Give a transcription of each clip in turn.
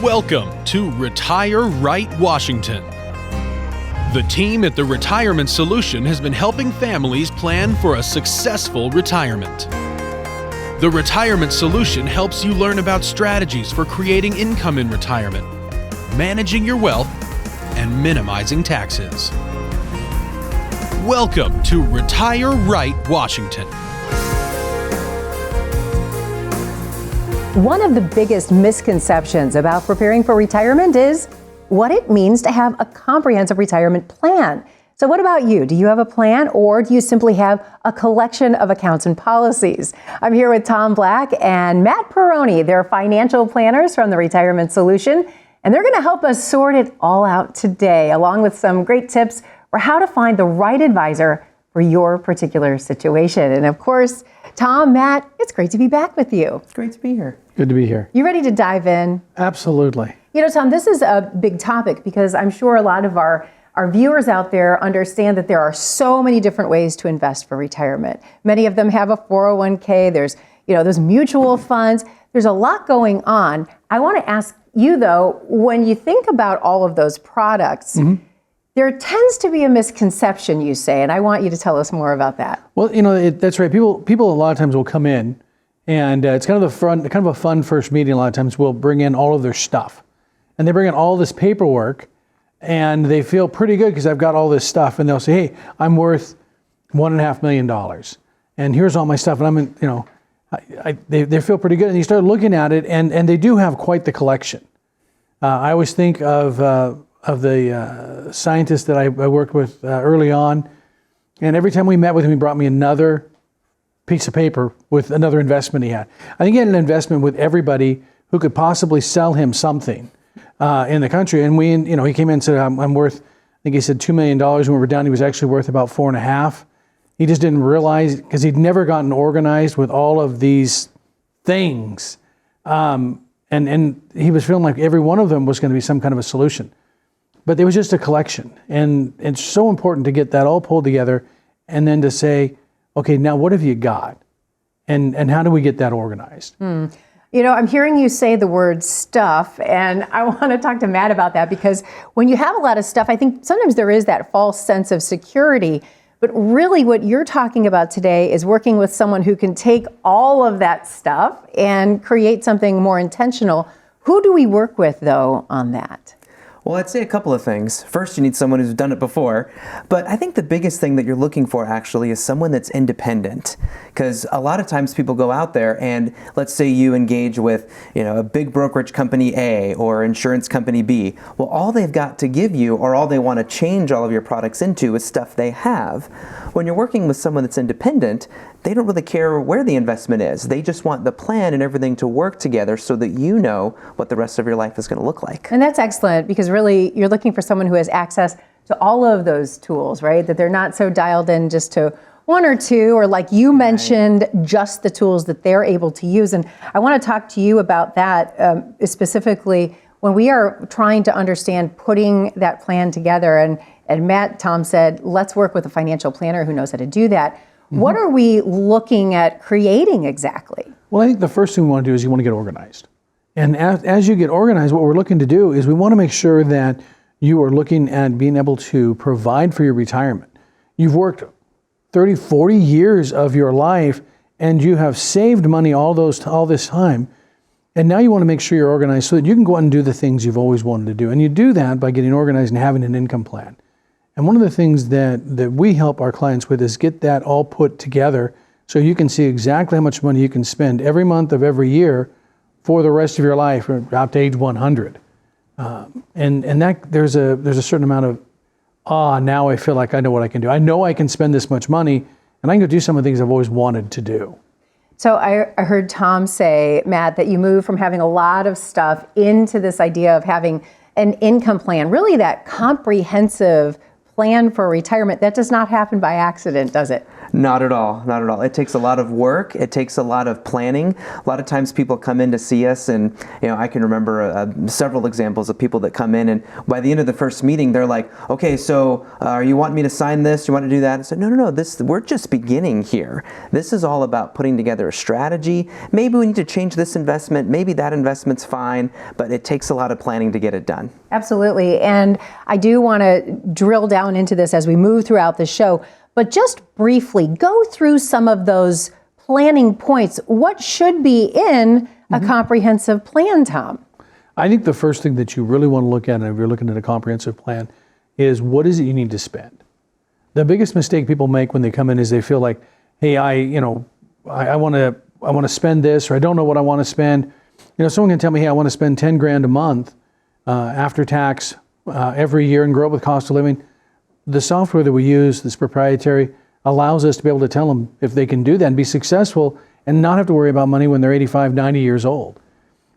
Welcome to Retire Right Washington. The team at the Retirement Solution has been helping families plan for a successful retirement. The Retirement Solution helps you learn about strategies for creating income in retirement, managing your wealth, and minimizing taxes. Welcome to Retire Right Washington. One of the biggest misconceptions about preparing for retirement is what it means to have a comprehensive retirement plan. So what about you? Do you have a plan, or do you simply have a collection of accounts and policies? I'm here with Tom Black and Matt Perrone. They're financial planners from the Retirement Solution, and they're going to help us sort it all out today, along with some great tips for how to find the right advisor for your particular situation. And of course, Tom, Matt, it's great to be back with you. It's great to be here. Good to be here. You ready to dive in? Absolutely. You know, Tom, this is a big topic because I'm sure a lot of our viewers out there understand that there are so many different ways to invest for retirement. Many of them have a 401k. There's, those mutual funds. There's a lot going on. I want to ask you, though, when you think about all of those products, there tends to be a misconception, you say, and I want you to tell us more about that. Well, that's right. People a lot of times will come in, and it's kind of a fun first meeting. A lot of times we'll bring in all of their stuff, and they bring in all this paperwork, and they feel pretty good because I've got all this stuff, and they'll say, "Hey, I'm worth $1.5 million, and here's all my stuff," and they feel pretty good, and you start looking at it, and they do have quite the collection. I always think of the scientist that I worked with early on, and every time we met with him, he brought me another piece of paper with another investment he had. I think he had an investment with everybody who could possibly sell him something in the country. And he came in and said, I'm worth, I think he said $2 million. When we were down, he was actually worth about 4.5. He just didn't realize, because he'd never gotten organized with all of these things. And he was feeling like every one of them was going to be some kind of a solution. But there was just a collection. And it's so important to get that all pulled together and then to say, okay, now what have you got? And how do we get that organized? I'm hearing you say the word stuff, and I want to talk to Matt about that, because when you have a lot of stuff, I think sometimes there is that false sense of security. But really what you're talking about today is working with someone who can take all of that stuff and create something more intentional. Who do we work with, though, on that? Well, I'd say a couple of things. First, you need someone who's done it before. But I think the biggest thing that you're looking for actually is someone that's independent. Because a lot of times people go out there and let's say you engage with, a big brokerage company A or insurance company B. Well, all they've got to give you, or all they want to change all of your products into, is stuff they have. When you're working with someone that's independent, they don't really care where the investment is. They just want the plan and everything to work together so that you know what the rest of your life is going to look like. And that's excellent, because really you're looking for someone who has access to all of those tools, right? That they're not so dialed in just to one or two, or like you mentioned, just the tools that they're able to use. And I want to talk to you about that specifically when we are trying to understand putting that plan together. And Matt, Tom said, let's work with a financial planner who knows how to do that. What are we looking at creating exactly? Well, I think the first thing we want to do is you want to get organized. And as you get organized, what we're looking to do is we want to make sure that you are looking at being able to provide for your retirement. You've worked 30, 40 years of your life, and you have saved money all this time. And now you want to make sure you're organized so that you can go out and do the things you've always wanted to do. And you do that by getting organized and having an income plan. And one of the things that we help our clients with is get that all put together so you can see exactly how much money you can spend every month of every year for the rest of your life, up to age 100. And that there's a certain amount of, now I feel like I know what I can do. I know I can spend this much money, and I can go do some of the things I've always wanted to do. So I heard Tom say, Matt, that you moved from having a lot of stuff into this idea of having an income plan, really that comprehensive plan for retirement. That does not happen by accident, does it? Not at all. Not at all. It takes a lot of work. It takes a lot of planning. A lot of times people come in to see us, and I can remember several examples of people that come in, and by the end of the first meeting, they're like, "Okay, so you want me to sign this? You want to do that?" I said, "No. We're just beginning here. This is all about putting together a strategy. Maybe we need to change this investment. Maybe that investment's fine, but it takes a lot of planning to get it done." Absolutely. And I do want to drill down into this as we move throughout the show. But just briefly, go through some of those planning points. What should be in a comprehensive plan, Tom? I think the first thing that you really want to look at, if you're looking at a comprehensive plan, is what is it you need to spend. The biggest mistake people make when they come in is they feel like, hey, I want to spend this, or I don't know what I want to spend. Someone can tell me, hey, I want to spend 10 grand a month after tax every year and grow up with cost of living. The software that we use, this proprietary, allows us to be able to tell them if they can do that and be successful and not have to worry about money when they're 85, 90 years old.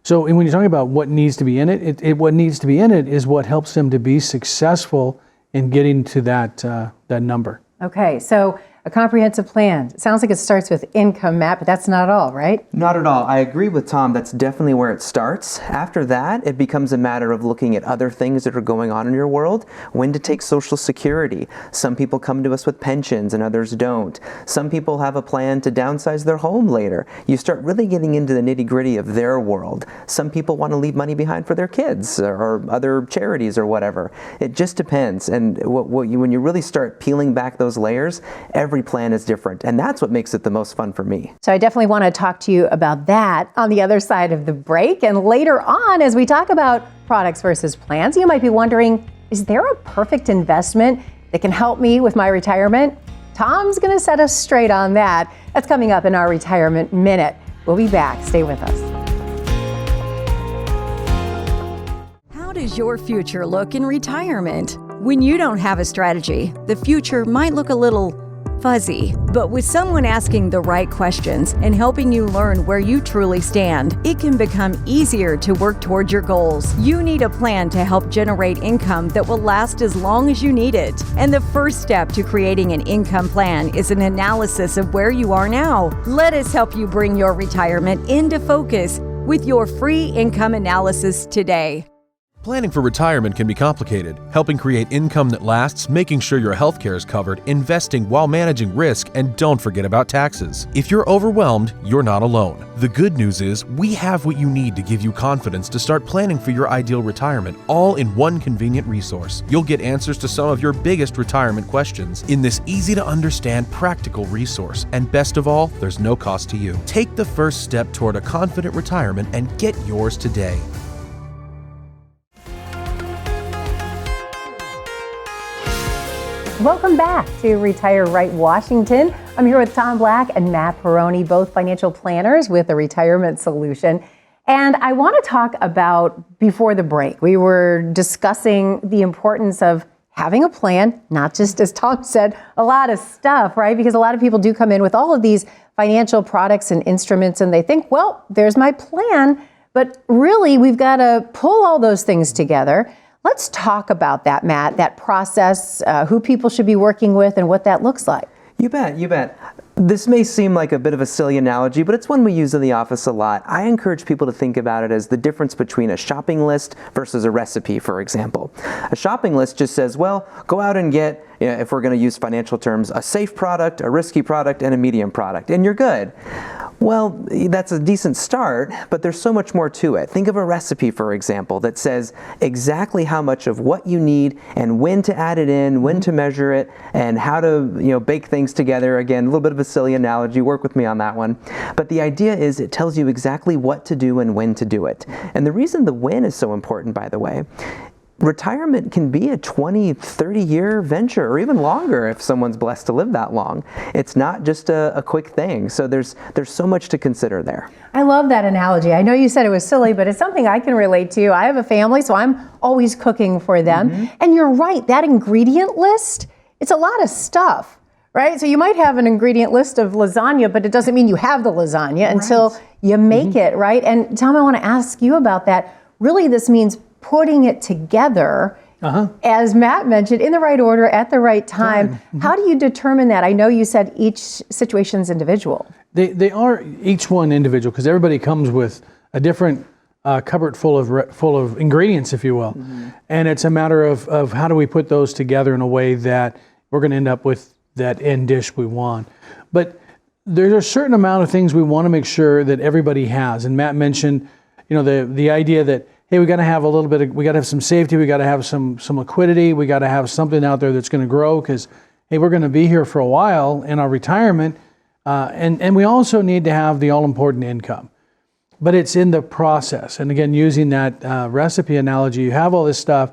So when you're talking about what needs to be in it, what needs to be in it is what helps them to be successful in getting to that number. Okay, so a comprehensive plan. It sounds like it starts with income, Matt, but that's not all, right? Not at all. I agree with Tom. That's definitely where it starts. After that, it becomes a matter of looking at other things that are going on in your world. When to take Social Security. Some people come to us with pensions and others don't. Some people have a plan to downsize their home later. You start really getting into the nitty-gritty of their world. Some people want to leave money behind for their kids or other charities or whatever. It just depends. And when you really start peeling back those layers, every plan is different, and that's what makes it the most fun for me. So I definitely want to talk to you about that on the other side of the break. And later on, as we talk about products versus plans, you might be wondering, is there a perfect investment that can help me with my retirement? Tom's going to set us straight on that. That's coming up in our Retirement Minute. We'll be back. Stay with us. How does your future look in retirement? When you don't have a strategy, the future might look a little fuzzy, but with someone asking the right questions and helping you learn where you truly stand, it can become easier to work toward your goals. You need a plan to help generate income that will last as long as you need it. And the first step to creating an income plan is an analysis of where you are now. Let us help you bring your retirement into focus with your free income analysis today. Planning for retirement can be complicated. Helping create income that lasts, making sure your health care is covered, investing while managing risk, and don't forget about taxes. If you're overwhelmed, you're not alone. The good news is we have what you need to give you confidence to start planning for your ideal retirement, all in one convenient resource. You'll get answers to some of your biggest retirement questions in this easy-to-understand, practical resource. And best of all, there's no cost to you. Take the first step toward a confident retirement and get yours today. Welcome back to Retire Right Washington. I'm here with Tom Black and Matt Perrone, both financial planners with a retirement solution. And I want to talk about, before the break, we were discussing the importance of having a plan, not just, as Tom said, a lot of stuff, right? Because a lot of people do come in with all of these financial products and instruments and they think, well, there's my plan, but really we've got to pull all those things together. Let's talk about that, Matt, that process, who people should be working with and what that looks like. You bet. This may seem like a bit of a silly analogy, but it's one we use in the office a lot. I encourage people to think about it as the difference between a shopping list versus a recipe, for example. A shopping list just says, well, go out and get, if we're going to use financial terms, a safe product, a risky product, and a medium product, and you're good. Well, that's a decent start, but there's so much more to it. Think of a recipe, for example, that says exactly how much of what you need and when to add it in, when to measure it, and how to bake things together. Again, a little bit of a silly analogy. Work with me on that one. But the idea is it tells you exactly what to do and when to do it. And the reason the when is so important, by the way, retirement can be a 20, 30-year venture or even longer if someone's blessed to live that long. It's not just a quick thing. So there's so much to consider there. I love that analogy. I know you said it was silly, but it's something I can relate to. I have a family, so I'm always cooking for them. And you're right, that ingredient list, it's a lot of stuff. Right? So you might have an ingredient list of lasagna, but it doesn't mean you have the lasagna until you make it, right? And Tom, I want to ask you about that. Really, this means putting it together as Matt mentioned, in the right order, at the right time. How do you determine that? I know you said each situation's individual. They are each one individual because everybody comes with a different cupboard full of ingredients, if you will. And it's a matter of how do we put those together in a way that we're going to end up with that end dish we want. But there's a certain amount of things we want to make sure that everybody has. And Matt mentioned, the idea that, hey, we got to have a little bit we got to have some safety, we got to have some liquidity, we got to have something out there that's going to grow because, hey, we're going to be here for a while in our retirement. And we also need to have the all-important income. But it's in the process. And again, using that recipe analogy, you have all this stuff.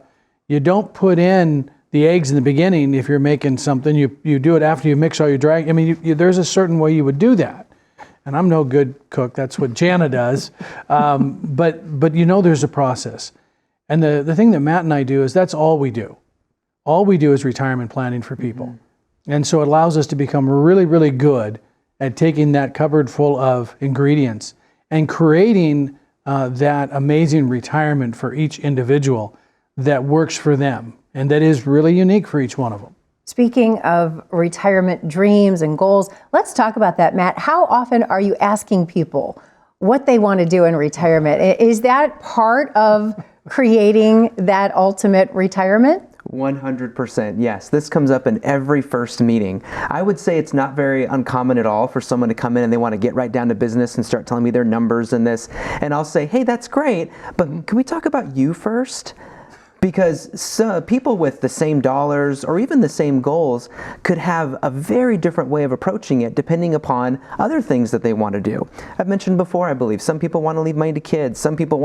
You don't put in the eggs in the beginning if you're making something. You do it after you mix all your dry. I mean, there's a certain way you would do that. And I'm no good cook. That's what Jana does. But there's a process. And the thing that Matt and I do is that's all we do. All we do is retirement planning for people. And so it allows us to become really, really good at taking that cupboard full of ingredients and creating that amazing retirement for each individual that works for them and that is really unique for each one of them. Speaking of retirement dreams and goals, let's talk about that, Matt. How often are you asking people what they want to do in retirement? Is that part of creating that ultimate retirement? 100%, yes. This comes up in every first meeting. I would say it's not very uncommon at all for someone to come in and they want to get right down to business and start telling me their numbers and this. And I'll say, hey, that's great, but can we talk about you first? Because people with the same dollars or even the same goals could have a very different way of approaching it depending upon other things that they want to do. I've mentioned before, I believe, some people want to leave money to kids. Some people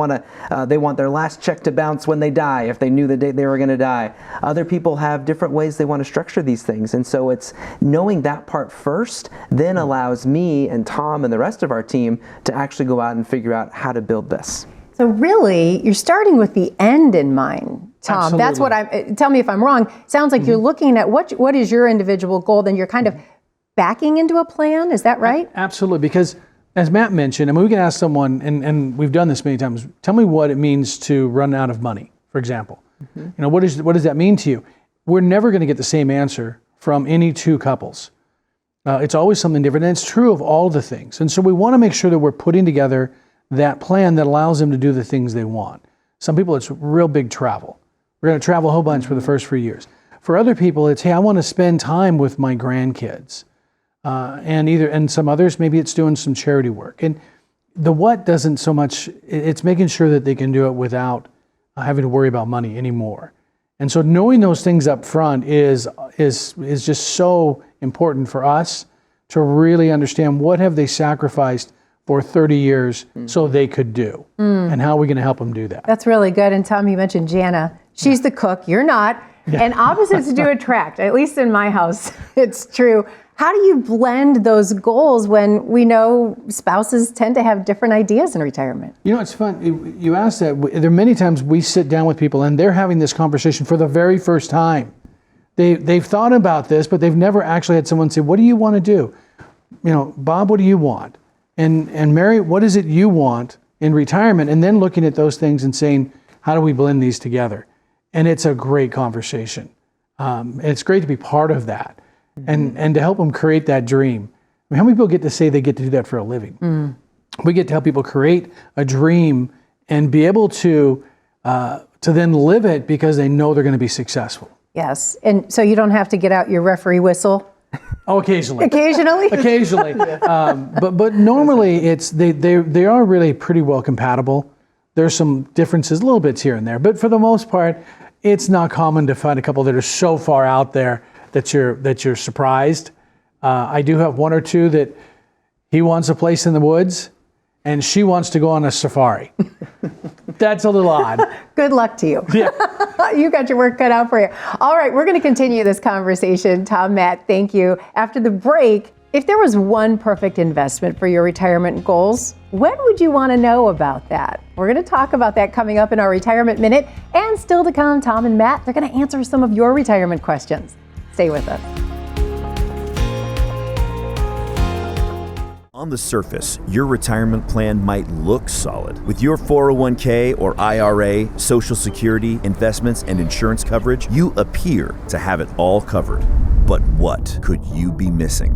they want their last check to bounce when they die if they knew the day they were going to die. Other people have different ways they want to structure these things. And so it's knowing that part first then allows me and Tom and the rest of our team to actually go out and figure out how to build this. So really, you're starting with the end in mind, Tom. Absolutely. That's what tell me if I'm wrong. Sounds like you're looking at what is your individual goal, then you're kind of backing into a plan. Is that right? Absolutely, because as Matt mentioned, I mean, we can ask someone, and we've done this many times, tell me what it means to run out of money, for example. What does that mean to you? We're never going to get the same answer from any two couples. It's always something different, and it's true of all the things. And so we want to make sure that we're putting together that plan that allows them to do the things they want. Some people, it's real big travel. We're going to travel a whole bunch for the first 3 years. For other people, it's, hey, I want to spend time with my grandkids. And some others, maybe it's doing some charity work. And the what doesn't so much, it's making sure that they can do it without having to worry about money anymore. And so knowing those things up front is just so important for us to really understand what have they sacrificed for 30 years so they could do, and how are we going to help them do that? That's really good. And Tom, you mentioned Jana. She's the cook. You're not. Yeah. And opposites do attract. At least in my house, it's true. How do you blend those goals when we know spouses tend to have different ideas in retirement? It's fun. You asked that. There are many times we sit down with people and they're having this conversation for the very first time. They've thought about this, but they've never actually had someone say, what do you want to do? Bob, what do you want? And Mary, what is it you want in retirement? And then looking at those things and saying, how do we blend these together? And it's a great conversation. And it's great to be part of that and to help them create that dream. I mean, how many people get to say they get to do that for a living? We get to help people create a dream and be able to then live it because they know they're going to be successful. Yes. And so you don't have to get out your referee whistle. Oh, occasionally. Occasionally? Occasionally. But normally it's they are really pretty well compatible. There's some differences, little bits here and there, but for the most part, it's not common to find a couple that are so far out there that you're surprised. I do have one or two that he wants a place in the woods and she wants to go on a safari. That's a little odd. Good luck to you. Yeah. You got your work cut out for you. All right, we're going to continue this conversation. Tom, Matt, thank you. After the break, if there was one perfect investment for your retirement goals, when would you want to know about that? We're going to talk about that coming up in our Retirement Minute. And still to come, Tom and Matt, they're going to answer some of your retirement questions. Stay with us. On the surface, your retirement plan might look solid. With your 401k or IRA, Social Security, investments, and insurance coverage, you appear to have it all covered. But what could you be missing?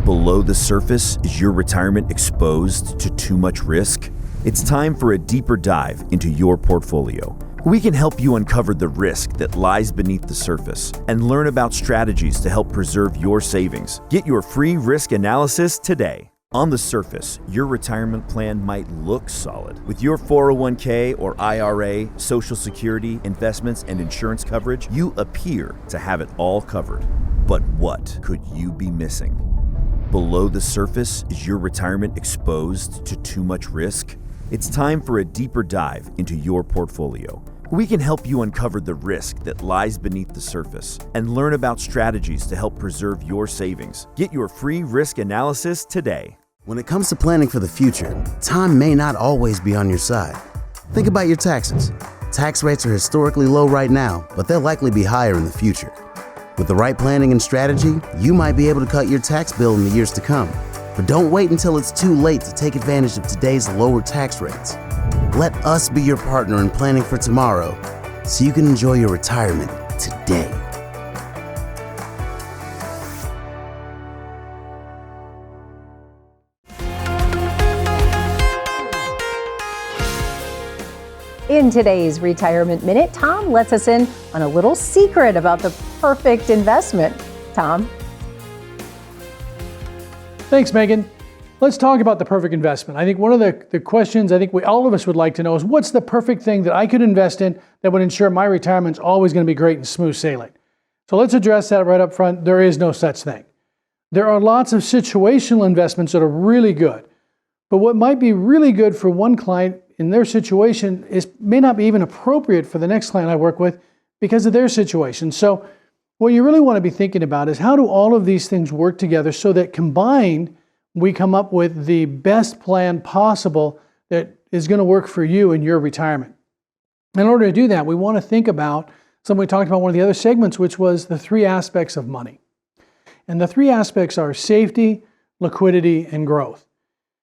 Below the surface, is your retirement exposed to too much risk? It's time for a deeper dive into your portfolio. We can help you uncover the risk that lies beneath the surface and learn about strategies to help preserve your savings. Get your free risk analysis today. On the surface, your retirement plan might look solid. With your 401k or IRA, Social Security, investments, and insurance coverage, you appear to have it all covered. But what could you be missing? Below the surface, is your retirement exposed to too much risk? It's time for a deeper dive into your portfolio. We can help you uncover the risk that lies beneath the surface and learn about strategies to help preserve your savings. Get your free risk analysis today. When it comes to planning for the future, time may not always be on your side. Think about your taxes. Tax rates are historically low right now, but they'll likely be higher in the future. With the right planning and strategy, you might be able to cut your tax bill in the years to come. But don't wait until it's too late to take advantage of today's lower tax rates. Let us be your partner in planning for tomorrow so you can enjoy your retirement today. In today's Retirement Minute, Tom lets us in on a little secret about the perfect investment. Tom? Thanks, Megan. Let's talk about the perfect investment. I think one of the questions I think all of us would like to know is what's the perfect thing that I could invest in that would ensure my retirement's always going to be great and smooth sailing? So let's address that right up front. There is no such thing. There are lots of situational investments that are really good. But what might be really good for one client in their situation may not be even appropriate for the next client I work with because of their situation. So what you really want to be thinking about is how do all of these things work together so that combined we come up with the best plan possible that is going to work for you in your retirement. In order to do that, we want to think about something we talked about in one of the other segments, which was the three aspects of money. And the three aspects are safety, liquidity, and growth.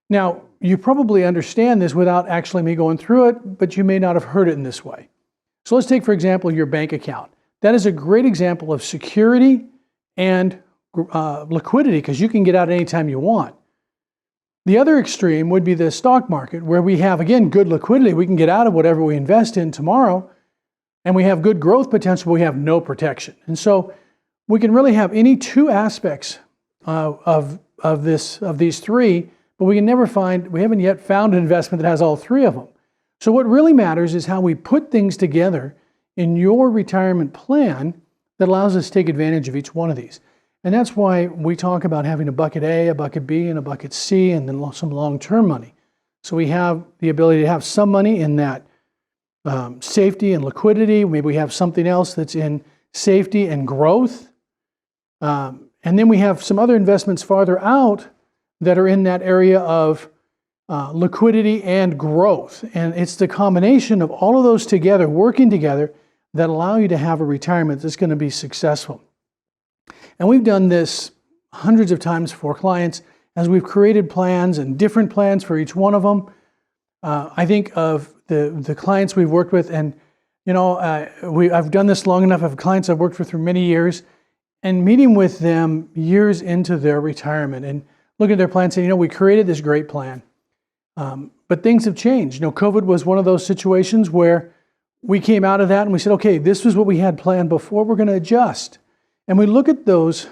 Now, you probably understand this without actually me going through it, but you may not have heard it in this way. So let's take, for example, your bank account. That is a great example of security and liquidity because you can get out anytime you want. The other extreme would be the stock market where we have, again, good liquidity. We can get out of whatever we invest in tomorrow, and we have good growth potential, but we have no protection. And so we can really have any two aspects of these three, but we haven't yet found an investment that has all three of them. So what really matters is how we put things together in your retirement plan that allows us to take advantage of each one of these. And that's why we talk about having a bucket A, a bucket B, and a bucket C, and then some long-term money. So we have the ability to have some money in that safety and liquidity. Maybe we have something else that's in safety and growth. And then we have some other investments farther out that are in that area of liquidity and growth. And it's the combination of all of those together, working together, that allow you to have a retirement that's going to be successful. And we've done this hundreds of times for clients as we've created plans and different plans for each one of them. I think of the clients we've worked with, and I've done this long enough of clients I've worked with for many years, and meeting with them years into their retirement and looking at their plan, saying, we created this great plan, but things have changed. COVID was one of those situations where we came out of that and we said, okay, this was what we had planned before. We're going to adjust. And we look at those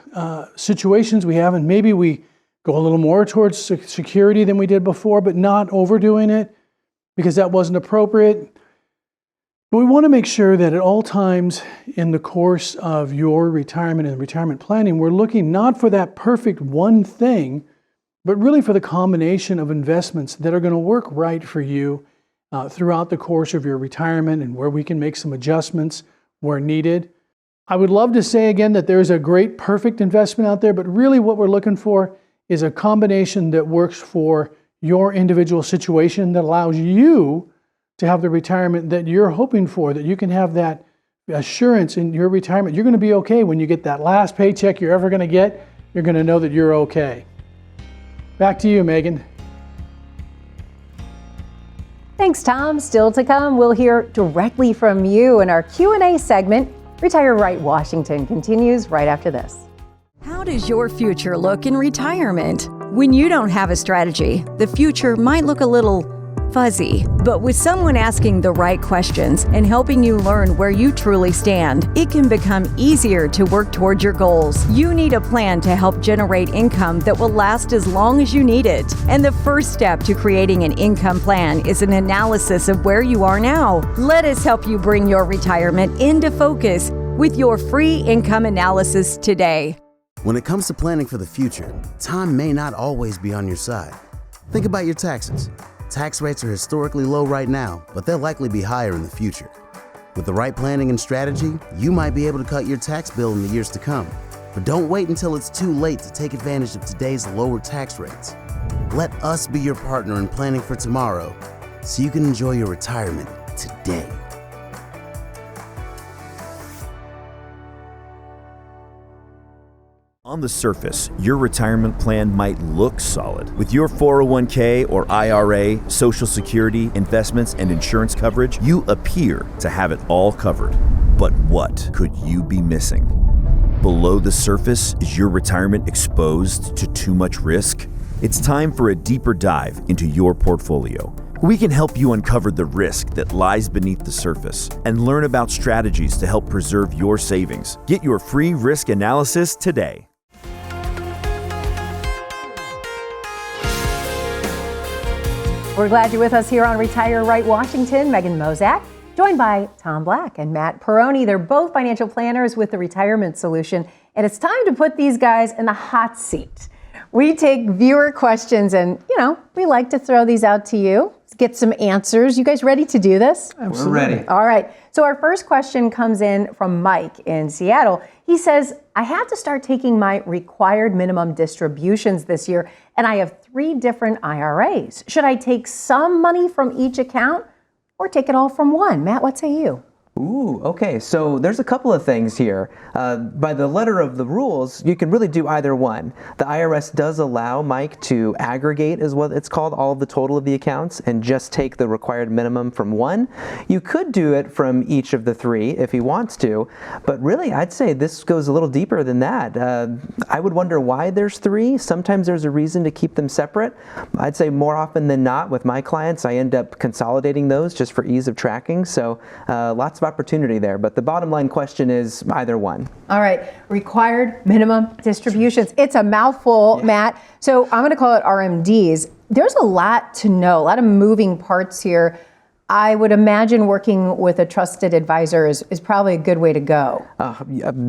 situations we have, and maybe we go a little more towards security than we did before, but not overdoing it because that wasn't appropriate. But we want to make sure that at all times in the course of your retirement and retirement planning, we're looking not for that perfect one thing, but really for the combination of investments that are going to work right for you throughout the course of your retirement and where we can make some adjustments where needed. I would love to say again that there's a great perfect investment out there, but really what we're looking for is a combination that works for your individual situation that allows you to have the retirement that you're hoping for, that you can have that assurance in your retirement. You're going to be okay when you get that last paycheck you're ever going to get. You're going to know that you're okay. Back to you, Megan. Thanks, Tom. Still to come, we'll hear directly from you in our Q&A segment. Retire Right Washington continues right after this. How does your future look in retirement? When you don't have a strategy, the future might look a little fuzzy, but with someone asking the right questions and helping you learn where you truly stand, it can become easier to work toward your goals. You need a plan to help generate income that will last as long as you need it. And the first step to creating an income plan is an analysis of where you are now. Let us help you bring your retirement into focus with your free income analysis today. When it comes to planning for the future, time may not always be on your side. Think about your taxes. Tax rates are historically low right now, but they'll likely be higher in the future. With the right planning and strategy, you might be able to cut your tax bill in the years to come. But don't wait until it's too late to take advantage of today's lower tax rates. Let us be your partner in planning for tomorrow, so you can enjoy your retirement today. On the surface, your retirement plan might look solid. With your 401k or IRA, Social Security, investments, and insurance coverage, you appear to have it all covered. But what could you be missing? Below the surface, is your retirement exposed to too much risk? It's time for a deeper dive into your portfolio. We can help you uncover the risk that lies beneath the surface and learn about strategies to help preserve your savings. Get your free risk analysis today. We're glad you're with us here on Retire Right Washington. Megan Mozak, joined by Tom Black and Matt Perrone. They're both financial planners with the Retirement Solution, and it's time to put these guys in the hot seat. We take viewer questions, and we like to throw these out to you. Get some answers. You guys ready to do this? Absolutely. We're ready. All right. So our first question comes in from Mike in Seattle. He says, I had to start taking my required minimum distributions this year, and I have 3 different IRAs. Should I take some money from each account or take it all from one? Matt, what say you? Ooh, okay. So there's a couple of things here. By the letter of the rules, you can really do either one. The IRS does allow Mike to aggregate, is what it's called, all of the total of the accounts and just take the required minimum from one. You could do it from each of the 3 if he wants to, but really I'd say this goes a little deeper than that. I would wonder why there's 3. Sometimes there's a reason to keep them separate. I'd say more often than not with my clients, I end up consolidating those just for ease of tracking. So lots of opportunity there, but the bottom line question is either one. All right, required minimum distributions. It's a mouthful, Matt. So I'm going to call it RMDs. There's a lot to know, a lot of moving parts here. I would imagine working with a trusted advisor is probably a good way to go.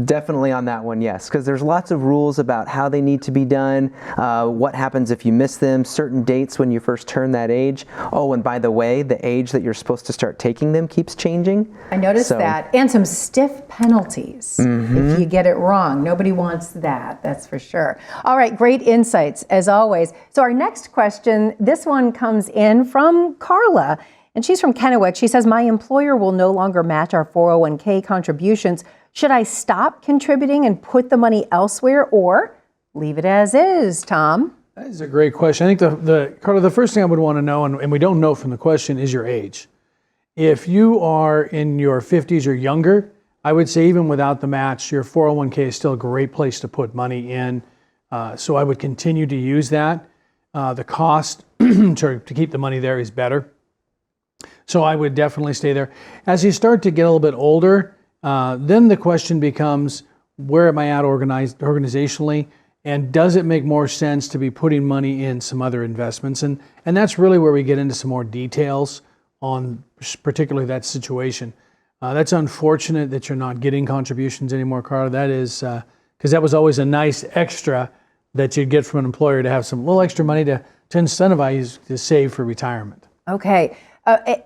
Definitely on that one, yes, because there's lots of rules about how they need to be done, what happens if you miss them, certain dates when you first turn that age. Oh, and by the way, the age that you're supposed to start taking them keeps changing. I noticed that. And some stiff penalties if you get it wrong. Nobody wants that, that's for sure. All right, great insights as always. So our next question, this one comes in from Carla. And she's from Kennewick. She says, my employer will no longer match our 401k contributions. Should I stop contributing and put the money elsewhere or leave it as is, Tom? That is a great question. I think Carla, the first thing I would want to know, and we don't know from the question, is your age. If you are in your 50s or younger, I would say even without the match, your 401k is still a great place to put money in. So I would continue to use that. The cost to keep the money there is better. So I would definitely stay there. As you start to get a little bit older, then the question becomes, where am I at organizationally? And does it make more sense to be putting money in some other investments? And that's really where we get into some more details on particularly that situation. That's unfortunate that you're not getting contributions anymore, Carla. That is, because that was always a nice extra that you'd get from an employer to have some little extra money to incentivize to save for retirement. Okay.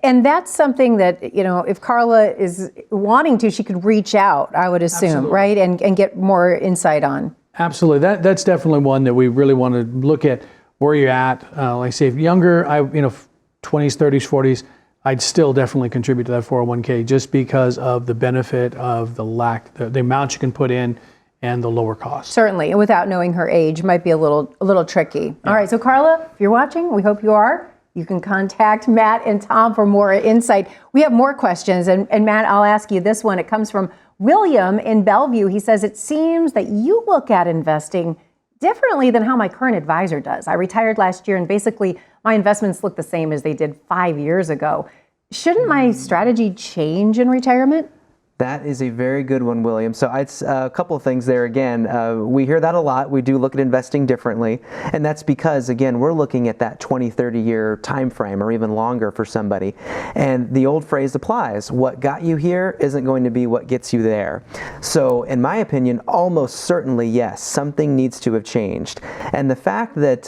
And that's something that, if Carla is wanting to, she could reach out, I would assume, Absolutely. Right? And get more insight on. Absolutely. That's definitely one that we really want to look at where you're at. Like I say, if younger, 20s, 30s, 40s, I'd still definitely contribute to that 401k just because of the benefit of the amount you can put in and the lower cost. Certainly, and without knowing her age might be a little tricky. All right, so Carla, if you're watching, we hope you are. You can contact Matt and Tom for more insight. We have more questions, and Matt, I'll ask you this one. It comes from William in Bellevue. He says, it seems that you look at investing differently than how my current advisor does. I retired last year, and basically my investments look the same as they did 5 years ago. Shouldn't my strategy change in retirement? That is a very good one, William. So it's a couple of things there. Again, we hear that a lot. We do look at investing differently. And that's because, again, we're looking at that 20, 30-year time frame or even longer for somebody. And the old phrase applies. What got you here isn't going to be what gets you there. So in my opinion, almost certainly, yes, something needs to have changed. And the fact that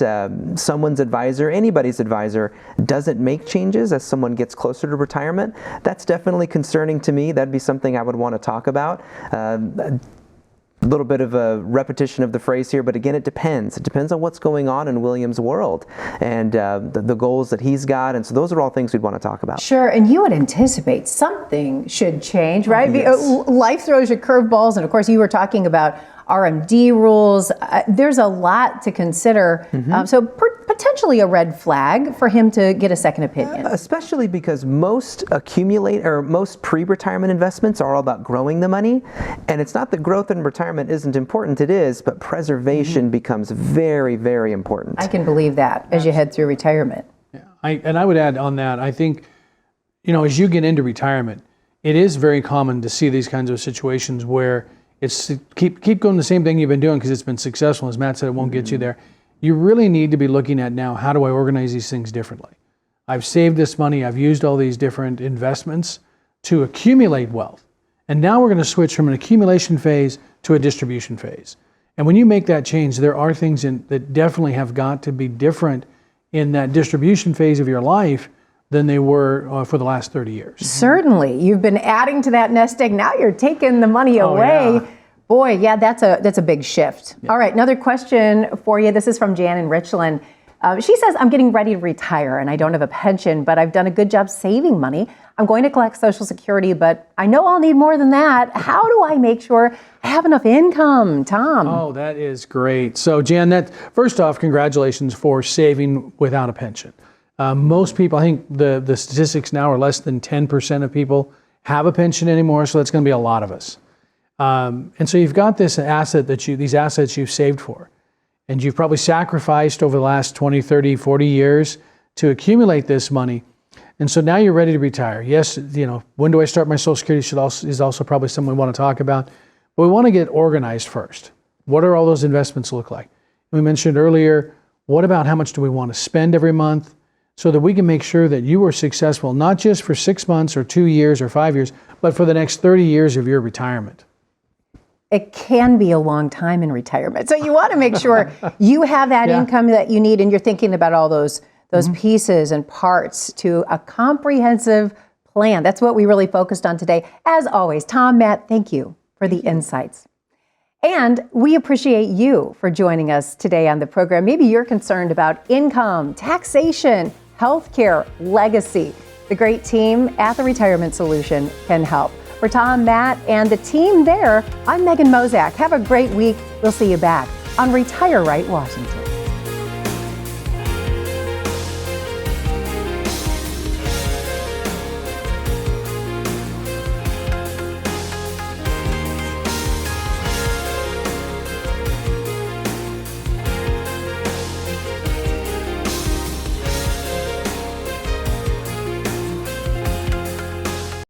someone's advisor, anybody's advisor, doesn't make changes as someone gets closer to retirement, that's definitely concerning to me. That'd be something I would want to talk about. A little bit of a repetition of the phrase here, but again, it depends. It depends on what's going on in William's world and the goals that he's got. And so those are all things we'd want to talk about. Sure, and you would anticipate something should change, right? Yes. Life throws you curveballs, and of course you were talking about RMD rules. There's a lot to consider. So potentially a red flag for him to get a second opinion. Especially because most pre-retirement investments are all about growing the money. And it's not that growth in retirement isn't important, it is, but preservation becomes very, very important. I can believe that as you head through retirement. Yeah. I would add on that, I think, as you get into retirement, it is very common to see these kinds of situations where it's keep going the same thing you've been doing because it's been successful. As Matt said, it won't get you there. You really need to be looking at now, how do I organize these things differently? I've saved this money, I've used all these different investments to accumulate wealth. And now we're going to switch from an accumulation phase to a distribution phase. And when you make that change, there are things that definitely have got to be different in that distribution phase of your life than they were for the last 30 years. Certainly. You've been adding to that nest egg. Now you're taking the money away. Yeah. Boy, yeah, that's a big shift. Yeah. All right, another question for you. This is from Jan in Richland. She says, I'm getting ready to retire and I don't have a pension, but I've done a good job saving money. I'm going to collect Social Security, but I know I'll need more than that. How do I make sure I have enough income, Tom? Oh, that is great. So Jan, first off, congratulations for saving without a pension. Most people, I think the statistics now are less than 10% of people have a pension anymore, so that's going to be a lot of us. And so you've got this asset these assets you've saved for, and you've probably sacrificed over the last 20, 30, 40 years to accumulate this money. And so now you're ready to retire. Yes, when do I start my Social Security is also probably something we want to talk about. But we want to get organized first. What are all those investments look like? We mentioned earlier, what about how much do we want to spend every month so that we can make sure that you are successful, not just for 6 months or 2 years or 5 years, but for the next 30 years of your retirement. It can be a long time in retirement. So you want to make sure you have that income that you need, and you're thinking about all those pieces and parts to a comprehensive plan. That's what we really focused on today. As always, Tom, Matt, thank you for the insights. And we appreciate you for joining us today on the program. Maybe you're concerned about income, taxation, healthcare, legacy. The great team at the Retirement Solution can help. For Tom, Matt, and the team there, I'm Megan Mozak. Have a great week. We'll see you back on Retire Right Washington.